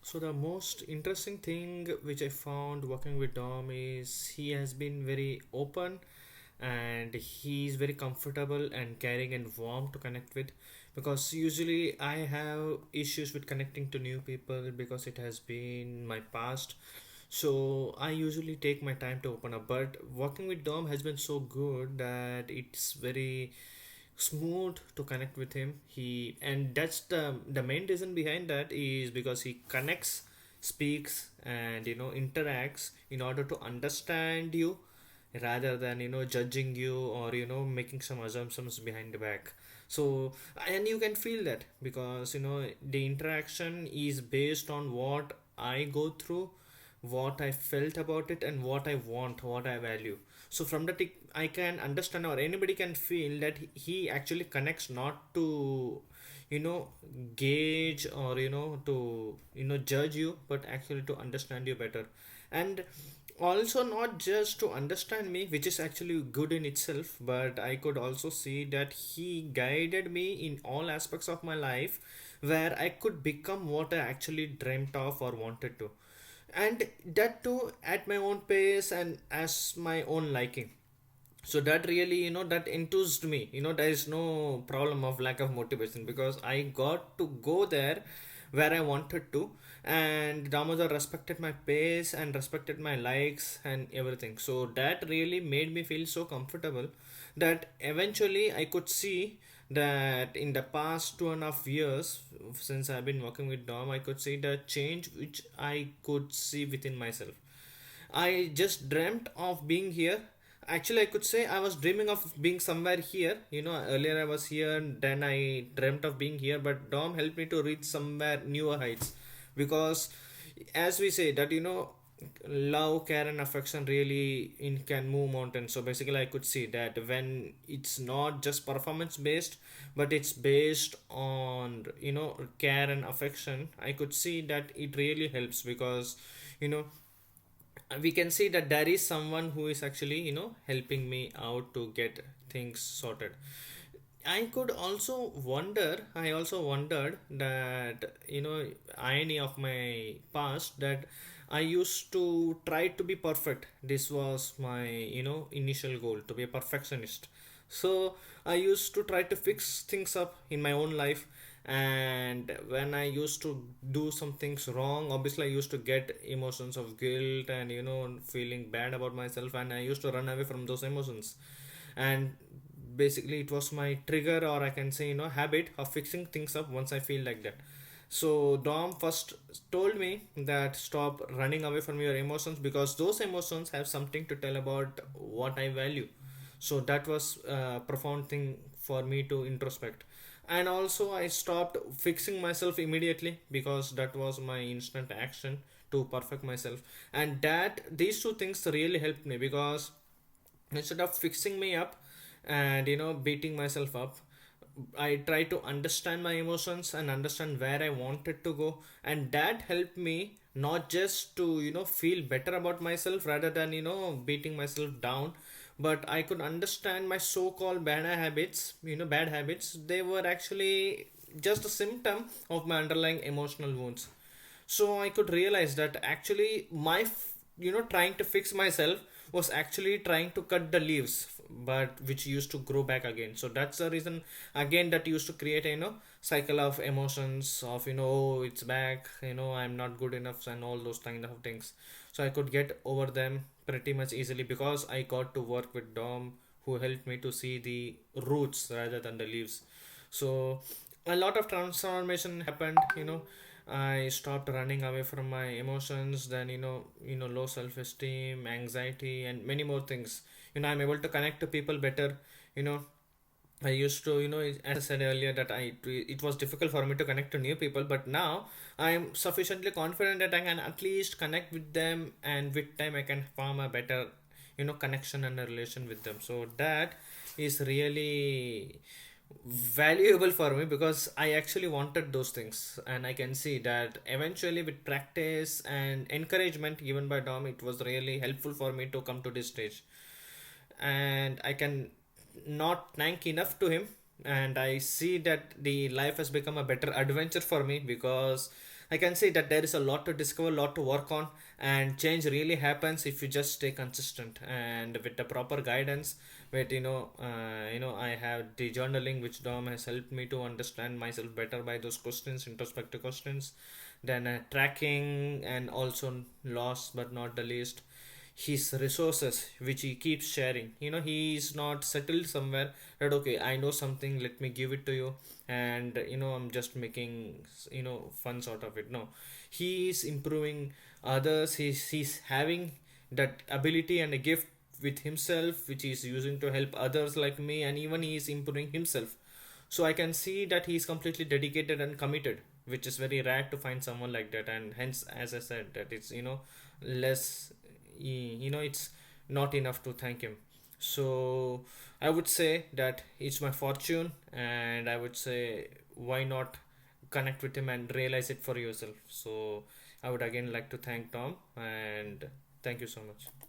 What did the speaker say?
So the most interesting thing which I found working with Dom is he has been very open and he's very comfortable and caring and warm to connect with, because usually I have issues with connecting to new people because it has been my past. So I usually take my time to open up, but working with Dom has been so good that it's very smooth to connect with him. He and that's the main reason behind that is because he connects, speaks, and interacts in order to understand you rather than judging you or making some assumptions behind the back. So and you can feel that because the interaction is based on what I go through, what I felt about it, and what I want, what I value. So from that I can understand, or anybody can feel that he actually connects not to you know gauge or to judge you, but actually to understand you better. And also not just to understand me, which is actually good in itself, but I could also see that he guided me in all aspects of my life where I could become what I actually dreamt of or wanted to, and that too at my own pace and as my own liking. So that really that enthused me. There is no problem of lack of motivation because I got to go there where I wanted to, and Damodar respected my pace and respected my likes and everything. So that really made me feel so comfortable that eventually I could see that in the past 2.5 years since I've been working with Dom, I could see the change which I could see within myself. I just dreamt of being here. Actually, I could say I was dreaming of being somewhere here. Earlier I was here, then I dreamt of being here, but Dom helped me to reach somewhere newer heights. Because, as we say, that love, care, and affection really can move mountains. So basically, I could see that when it's not just performance based, but it's based on care and affection, I could see that it really helps because you know we can see that there is someone who is actually helping me out to get things sorted. I also wondered that irony of my past, that I used to try to be perfect. This was my initial goal, to be a perfectionist. So I used to try to fix things up in my own life, and when I used to do some things wrong, obviously I used to get emotions of guilt and feeling bad about myself, and I used to run away from those emotions. And basically it was my trigger, or I can say habit of fixing things up once I feel like that. So Dom first told me that stop running away from your emotions, because those emotions have something to tell about what I value. So that was a profound thing for me to introspect. And also I stopped fixing myself immediately, because that was my instant action to perfect myself. And that these two things really helped me, because instead of fixing me up and beating myself up, I try to understand my emotions and understand where I wanted to go, and that helped me not just to feel better about myself rather than beating myself down, but I could understand my so-called bad habits. They were actually just a symptom of my underlying emotional wounds. So I could realize that actually trying to fix myself was actually trying to cut the leaves, but which used to grow back again. So that's the reason again that used to create a cycle of emotions of oh, it's back, I'm not good enough and all those kind of things. So I could get over them pretty much easily because I got to work with Dom, who helped me to see the roots rather than the leaves. So a lot of transformation happened. I stopped running away from my emotions, then low self-esteem, anxiety, and many more things. I'm able to connect to people better. you know I used to, as I said earlier, that it was difficult for me to connect to new people, but now I am sufficiently confident that I can at least connect with them, and with time I can form a better, connection and a relation with them. So that is really valuable for me because I actually wanted those things, and I can see that eventually with practice and encouragement given by Dom, it was really helpful for me to come to this stage. And I can not thank enough to him, and I see that the life has become a better adventure for me because I can say that there is a lot to discover, lot to work on, and change really happens if you just stay consistent and with the proper guidance. With I have the journaling, which Dom has helped me to understand myself better by those questions, introspective questions. Then tracking, and also last but not the least, his resources which he keeps sharing. He is not settled somewhere that okay, I know something, let me give it to you, and I'm just making fun sort of it. No, he is improving others. He's having that ability and a gift with himself which he's using to help others like me, and even he is improving himself. So I can see that he's completely dedicated and committed, which is very rare to find someone like that. And hence, as I said, that it's less, it's not enough to thank him. So I would say that it's my fortune, and I would say, why not connect with him and realize it for yourself. So I would again like to thank Tom, and thank you so much.